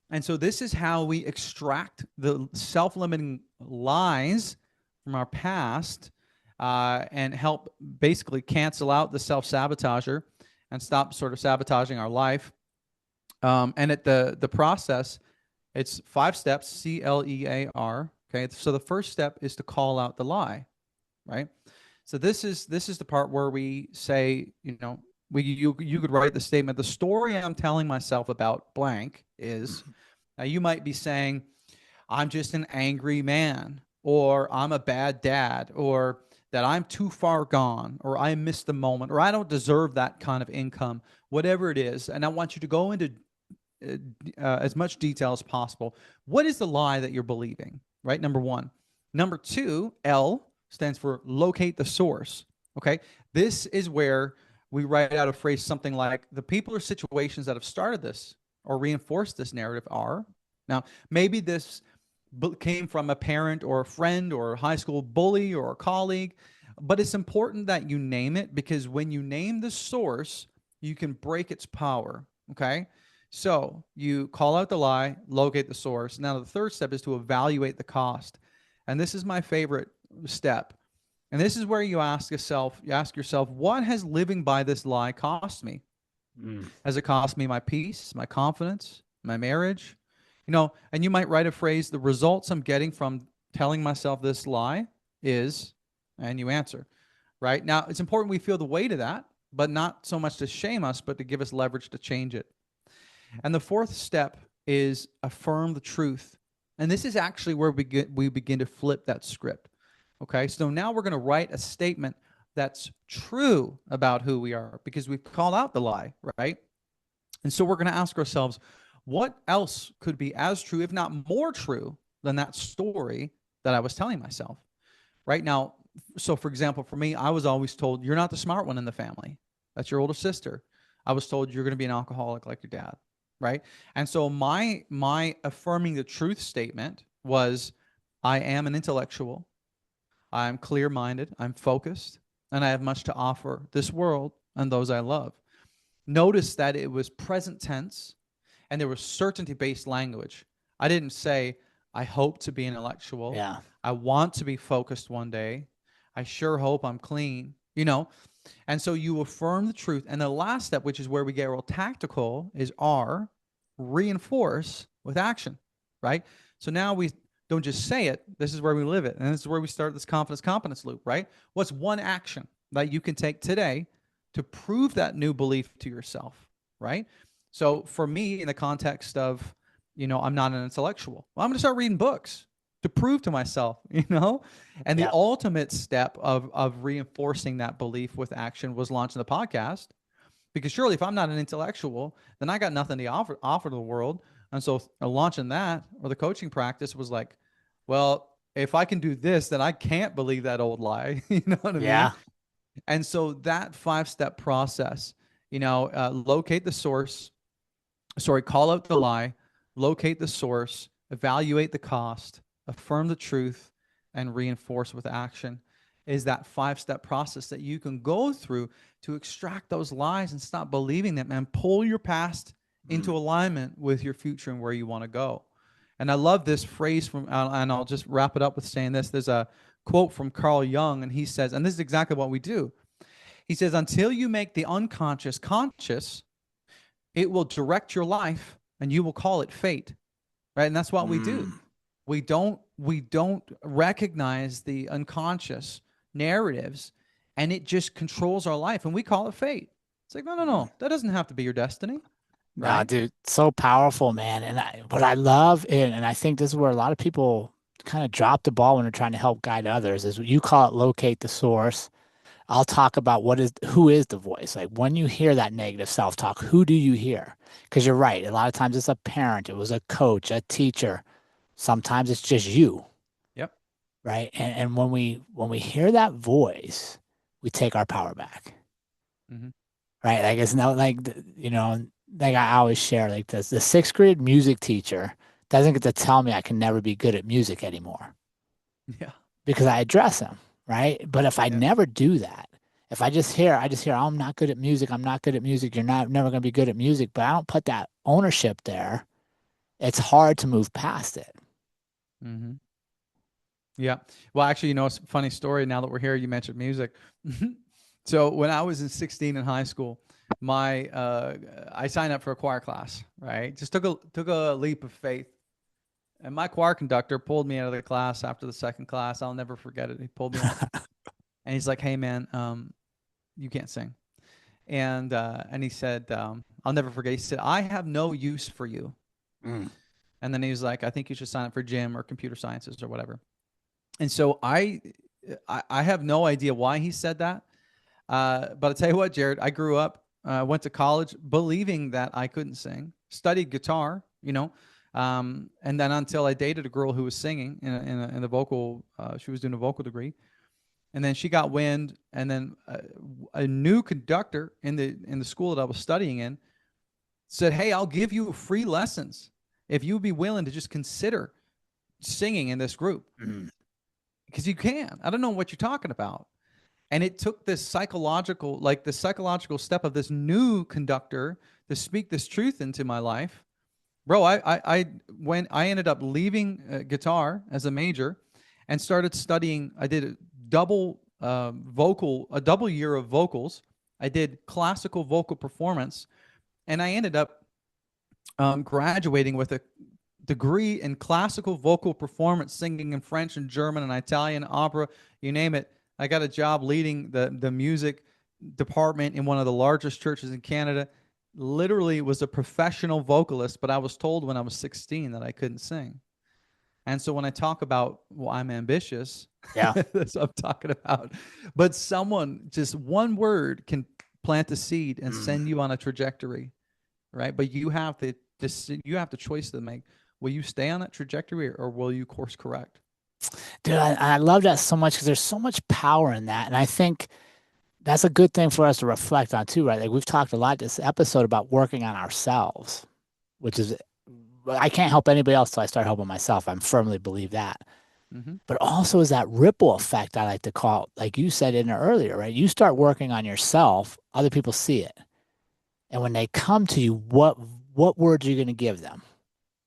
And so this is how we extract the self-limiting lies from our past, and help basically cancel out the self-sabotager and stop sort of sabotaging our life. And at the process, it's 5 steps, CLEAR. Okay, so the first step is to call out the lie, right? So this is the part where we say, you know, you could write the statement, the story I'm telling myself about blank is, now you might be saying, I'm just an angry man, or I'm a bad dad, or that I'm too far gone, or I missed the moment, or I don't deserve that kind of income, whatever it is. And I want you to go into as much detail as possible. What is the lie that you're believing, right? Number one. Number two, L stands for locate the source. Okay. This is where we write out a phrase, something like, the people or situations that have started this or reinforced this narrative are. Now, maybe this came from a parent or a friend or a high school bully or a colleague, but it's important that you name it, because when you name the source, you can break its power. Okay. So you call out the lie, locate the source. Now, the third step is to evaluate the cost. And this is my favorite step. And this is where you ask yourself, what has living by this lie cost me? Has it cost me my peace, my confidence, my marriage? You know, and you might write a phrase, the results I'm getting from telling myself this lie is, and you answer, right? Now, it's important we feel the weight of that, but not so much to shame us, but to give us leverage to change it. And the fourth step is affirm the truth. And this is actually where we begin to flip that script. Okay, so now we're going to write a statement that's true about who we are, because we've called out the lie, right? And so we're going to ask ourselves, what else could be as true, if not more true, than that story that I was telling myself, right? Now, so for example, for me, I was always told, you're not the smart one in the family. That's your older sister. I was told you're going to be an alcoholic like your dad, right? And so my affirming the truth statement was, I am an intellectual. I'm clear-minded, I'm focused, and I have much to offer this world and those I love. Notice that it was present tense, and there was certainty-based language. I didn't say, I hope to be an intellectual. Yeah. I want to be focused one day. I sure hope I'm clean, you know? And so you affirm the truth. And the last step, which is where we get real tactical, is R, reinforce with action, right? So now we don't just say it. This is where we live it. And this is where we start this confidence competence loop, right? What's one action that you can take today to prove that new belief to yourself, right? So for me, in the context of, I'm not an intellectual, well, I'm going to start reading books to prove to myself, And the Yeah. ultimate step of reinforcing that belief with action was launching the podcast. Because surely, if I'm not an intellectual, then I got nothing to offer to the world. And so, launching that or the coaching practice was like, well, if I can do this, then I can't believe that old lie. You know what I mean? Yeah. And so that 5-step process, locate the source, call out the lie, locate the source, evaluate the cost, affirm the truth, and reinforce with action is that 5-step process that you can go through to extract those lies and stop believing them and pull your past into alignment with your future and where you want to go. And I love this phrase from, and I'll just wrap it up with saying this. There's a quote from Carl Jung, and he says, and this is exactly what we do. He says, until you make the unconscious conscious, it will direct your life and you will call it fate. Right. And that's what we do. We don't recognize the unconscious narratives, and it just controls our life, and we call it fate. It's like, no, that doesn't have to be your destiny. No, Right. dude, so powerful, man. And what I love, and I think this is where a lot of people kind of drop the ball when they're trying to help guide others, is you call it locate the source. I'll talk about who is the voice. Like when you hear that negative self-talk, who do you hear? Because you're right. A lot of times it's a parent, it was a coach, a teacher. Sometimes it's just you, Yep. right? And when we hear that voice, we take our power back. Mm-hmm. Right? Like it's not like like I always share like this. The sixth grade music teacher doesn't get to tell me I can never be good at music anymore Yeah. because I address him, right? But if I Yeah. never do that, if I just hear, oh, I'm not good at music, I'm not good at music, you're not never gonna be good at music, but I don't put that ownership there, it's hard to move past it. Mm-hmm. Yeah. Well, actually, it's a funny story. Now that we're here, you mentioned music. So when I was in 16 in high school, I signed up for a choir class. Right. Just took a leap of faith. And my choir conductor pulled me out of the class after the second class. I'll never forget it. He pulled me out, and he's like, "Hey, man, you can't sing." And he said, "I'll never forget." He said, "I have no use for you." Mm. And then he was like, "I think you should sign up for gym or computer sciences or whatever." And so I have no idea why he said that. But I'll tell you what, Jared, I grew up, went to college believing that I couldn't sing, studied guitar, and then until I dated a girl who was singing in the vocal, she was doing a vocal degree. And then she got wind, and then a new conductor in the school that I was studying in said, "Hey, I'll give you free lessons if you would be willing to just consider singing in this group, Mm. because you can. I don't know what you're talking about." And it took the psychological step of this new conductor to speak this truth into my life. Bro, I ended up leaving guitar as a major and started studying. I did a double year of vocals. I did classical vocal performance, and I ended up graduating with a degree in classical vocal performance, singing in French and German and Italian, opera, you name it. I got a job leading the music department in one of the largest churches in Canada. Literally was a professional vocalist, but I was told when I was 16 that I couldn't sing. And so when I talk about, well, I'm ambitious, Yeah. that's what I'm talking about. But just one word can plant a seed and Mm. send you on a trajectory, right? But you have the choice to make. Will you stay on that trajectory, or will you course correct? Dude, I love that so much because there's so much power in that. And I think that's a good thing for us to reflect on too, right? Like we've talked a lot this episode about working on ourselves, which is I can't help anybody else till I start helping myself. I firmly believe that. Mm-hmm. But also is that ripple effect I like to call, like you said in there earlier, right? You start working on yourself, other people see it. And when they come to you, what words are you going to give them?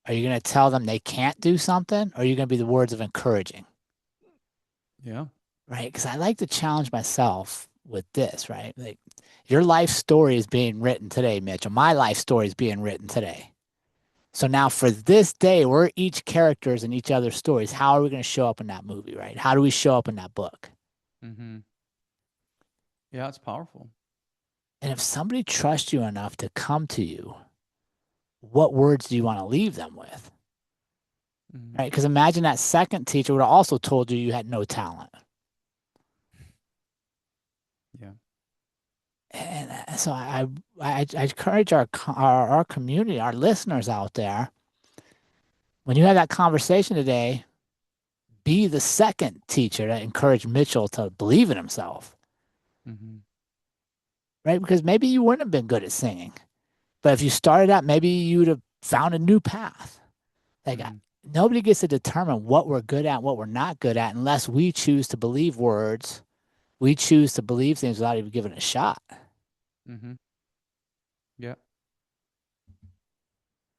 Are you going to tell them they can't do something? Or are you going to be the words of encouraging? Yeah. Right? Because I like to challenge myself with this, right? Like your life story is being written today, Mitchell. My life story is being written today. So now for this day, we're each characters in each other's stories. How are we going to show up in that movie, right? How do we show up in that book? Mm-hmm. Yeah, it's powerful. And if somebody trusts you enough to come to you, what words do you want to leave them with? Mm-hmm. Right? Because imagine that second teacher would have also told you you had no talent. Yeah. And so I encourage our community, our listeners out there, when you have that conversation today, be the second teacher that encouraged Mitchell to believe in himself, Mm-hmm. right? Because maybe you wouldn't have been good at singing, but if you started out, maybe you'd have found a new path. Like Mm-hmm. nobody gets to determine what we're good at, and what we're not good at, unless we choose to believe words. We choose to believe things without even giving it a shot. Mm-hmm. Yeah.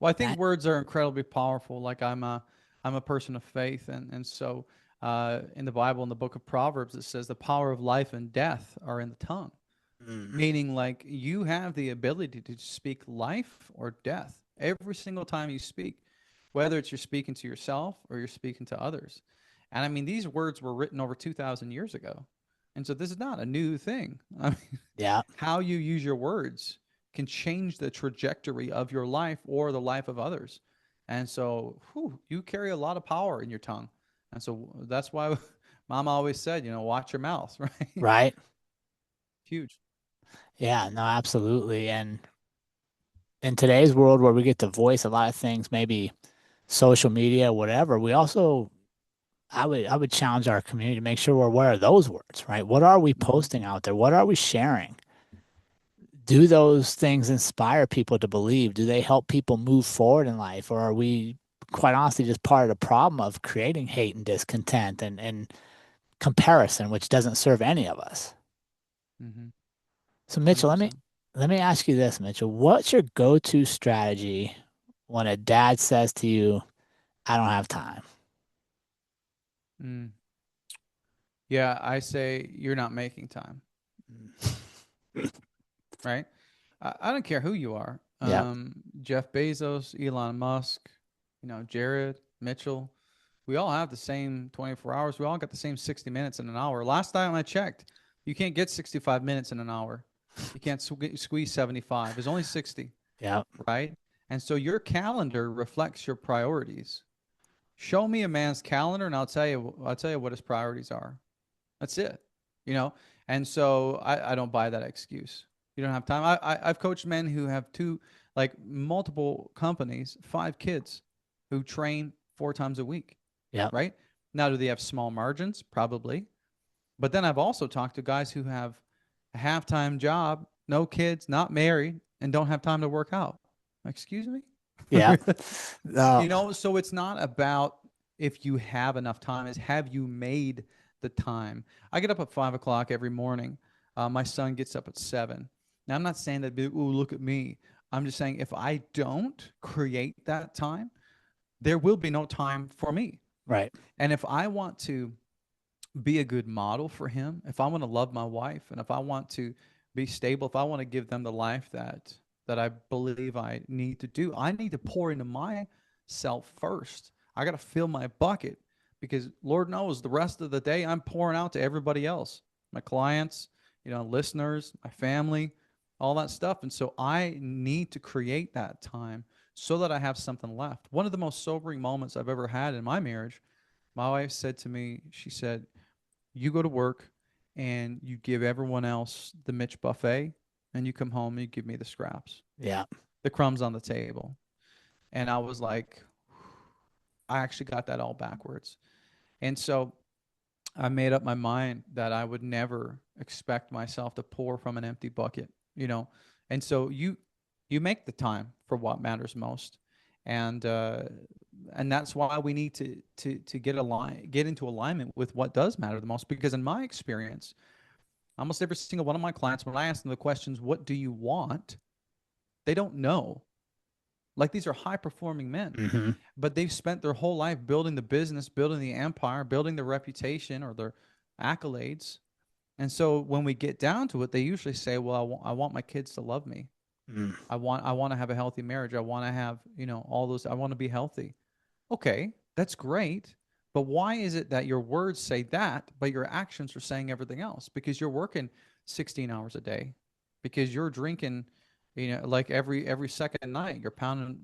Well, I think That, words are incredibly powerful. Like I'm a person of faith, and so in the Bible, in the book of Proverbs, it says the power of life and death are in the tongue, mm, meaning like you have the ability to speak life or death every single time you speak, whether it's you're speaking to yourself or you're speaking to others. And I mean, these words were written over 2,000 years ago, and so this is not a new thing. I mean, yeah, how you use your words can change the trajectory of your life or the life of others. And so, you carry a lot of power in your tongue. And so that's why mom always said, watch your mouth, right? right. Huge. Yeah, no, absolutely. And in today's world where we get to voice a lot of things, maybe social media, whatever, we also I would challenge our community to make sure we're aware of those words, right? What are we Mm-hmm. posting out there? What are we sharing? Do those things inspire people to believe? Do they help people move forward in life? Or are we quite honestly just part of the problem of creating hate and discontent and comparison, which doesn't serve any of us? Mm-hmm. So Mitchell, let me 100%. let me ask you this, Mitchell. What's your go-to strategy when a dad says to you, I don't have time? Mm. Yeah, I say you're not making time, right? I don't care who you are. Yep. Jeff Bezos, Elon Musk, Jared, Mitchell. We all have the same 24 hours. We all got the same 60 minutes in an hour. Last time I checked, you can't get 65 minutes in an hour. You can't squeeze 75. There's only 60, Yep. right? And so your calendar reflects your priorities. Show me a man's calendar and I'll tell you what his priorities are. That's it. You know, and so I don't buy that excuse. You don't have time. I've coached men who have like multiple companies, 5 kids, who train 4 times a week, Yep. right? Now, do they have small margins? Probably. But then I've also talked to guys who have a half-time job, no kids, not married, and don't have time to work out. Excuse me? Yep. No. So it's not about if you have enough time, it's have you made the time. I get up at 5 o'clock every morning. My son gets up at 7. Now, I'm not saying that, oh, look at me. I'm just saying if I don't create that time, there will be no time for me. Right. And if I want to be a good model for him, if I want to love my wife, and if I want to be stable, if I want to give them the life that I believe I need to do, I need to pour into myself first. I got to fill my bucket because Lord knows the rest of the day I'm pouring out to everybody else, my clients, listeners, my family, all that stuff. And so I need to create that time so that I have something left. One of the most sobering moments I've ever had in my marriage, my wife said to me, she said, you go to work and you give everyone else the Mitch buffet, and you come home and you give me the scraps, Yeah. the crumbs on the table. And I was like, I actually got that all backwards. And so I made up my mind that I would never expect myself to pour from an empty bucket. And so you make the time for what matters most. And that's why we need to get into alignment with what does matter the most. Because in my experience, almost every single one of my clients, when I ask them the questions, what do you want? They don't know. Like these are high performing men, Hmm. but they've spent their whole life building the business, building the empire, building the reputation or their accolades. And so when we get down to it, they usually say, well, I want my kids to love me. Mm. I want to have a healthy marriage. I want to have, all those. I want to be healthy. Okay, that's great. But why is it that your words say that, but your actions are saying everything else? Because you're working 16 hours a day, because you're drinking, like every second night, you're pounding,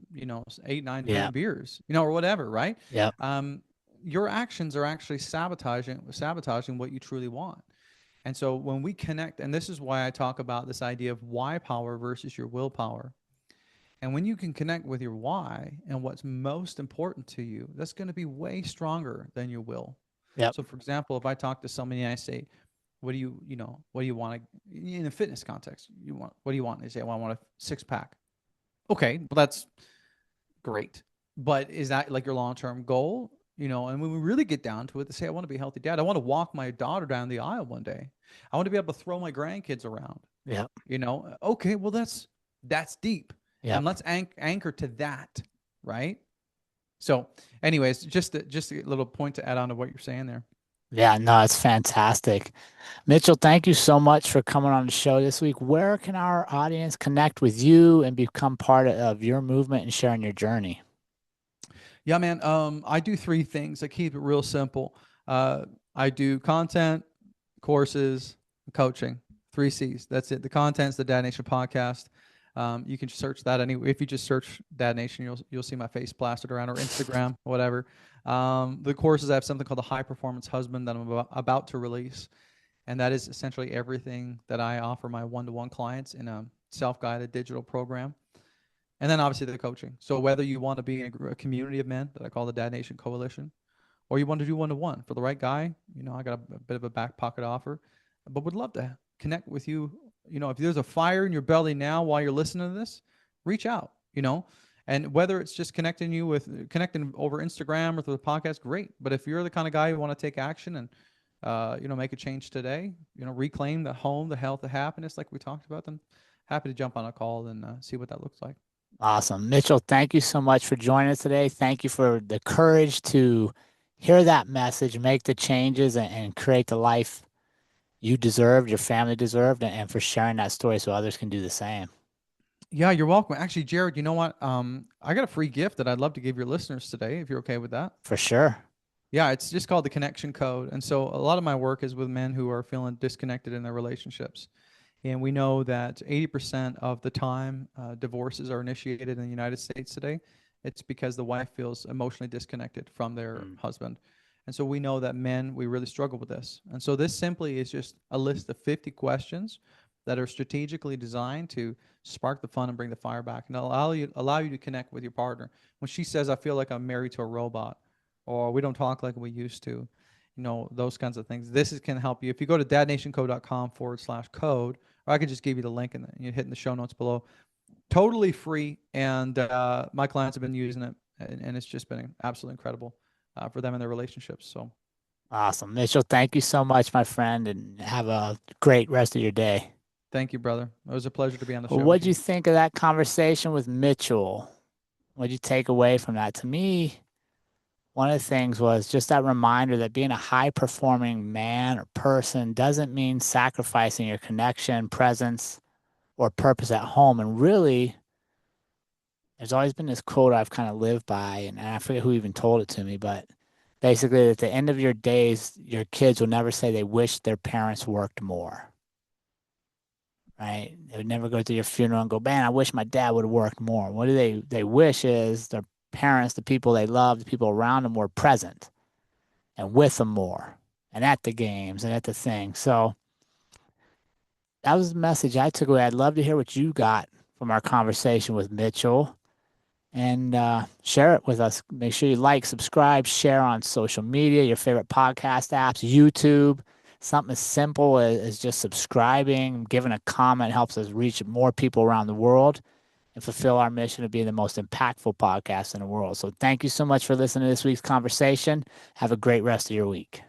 8, 9, 10 Yeah. beers, or whatever, right? Yeah. Um, your actions are actually sabotaging what you truly want. And so when we connect, and this is why I talk about this idea of why power versus your willpower. And when you can connect with your why and what's most important to you, that's going to be way stronger than your will. Yep. So, for example, if I talk to somebody and I say, what do you want in a fitness context? What do you want? They say, well, I want a 6-pack. Okay, well, that's great. But is that like your long-term goal? And when we really get down to it, they say, I want to be a healthy dad. I want to walk my daughter down the aisle one day. I want to be able to throw my grandkids around. Yep. Okay, well, that's deep. And Yep. let's anchor to that, right? So, anyways, just a little point to add on to what you're saying there. Yeah, no, it's fantastic. Mitchell, thank you so much for coming on the show this week. Where can our audience connect with you and become part of your movement and sharing your journey? Yeah, man. I do 3 things. I keep it real simple. I do content, courses, coaching. 3 C's. That's it. The content's the Dad Nation podcast. You can search that anyway. If you just search Dad Nation, you'll see my face plastered around, or Instagram, whatever. The courses, I have something called the High Performance Husband that I'm about to release, and that is essentially everything that I offer my one-to-one clients in a self-guided digital program. And then obviously the coaching. So whether you want to be in a community of men that I call the Dad Nation Coalition, or you want to do one-to-one for the right guy, I got a bit of a back pocket offer, but would love to connect with you. If there's a fire in your belly now while you're listening to this, reach out, and whether it's just connecting over Instagram or through the podcast, great. But if you're the kind of guy who want to take action and, make a change today, reclaim the home, the health, the happiness, like we talked about, then happy to jump on a call and see what that looks like. Awesome. Mitchell, thank you so much for joining us today. Thank you for the courage to hear that message, make the changes, and create the life you deserved, your family deserved, and for sharing that story so others can do the same. Yeah, you're welcome. Actually, Jared, you know what? I got a free gift that I'd love to give your listeners today, if you're okay with that. For sure. Yeah, it's just called the connection code. And so a lot of my work is with men who are feeling disconnected in their relationships. And we know that 80% of the time divorces are initiated in the United States today. It's because the wife feels emotionally disconnected from their husband. And so we know that men, we really struggle with this. And so this simply is just a list of 50 questions that are strategically designed to spark the fun and bring the fire back, and allow you to connect with your partner. When she says, I feel like I'm married to a robot, or we don't talk like we used to, those kinds of things. Can help you. If you go to dadnationco.com/code, or I could just give you the link and you hit in the show notes below. Totally free. And my clients have been using it, and it's just been absolutely incredible for them and their relationships. So Awesome. Mitchell, thank you so much, my friend, and have a great rest of your day. thank you, brother. It was a pleasure to be on the Well, show with what'd you. you think of that conversation with Mitchell? What'd you take away from that? To me, one of the things was just that reminder that being a high performing man or person doesn't mean sacrificing your connection, presence, or purpose at home. And really, there's always been this quote I've kind of lived by, and I forget who even told it to me, but basically, at the end of your days, your kids will never say they wish their parents worked more. Right? They would never go to your funeral and go, man, I wish my dad would have worked more. What do they wish is their parents, the people they love, the people around them were present and with them more and at the games and at the thing. So that was the message I took away. I'd love to hear what you got from our conversation with Mitchell, and share it with us. Make sure you like, subscribe, share on social media, your favorite podcast apps, YouTube. Something as simple as just subscribing, giving a comment helps us reach more people around the world and fulfill our mission of being the most impactful podcast in the world. So thank you so much for listening to this week's conversation. Have a great rest of your week.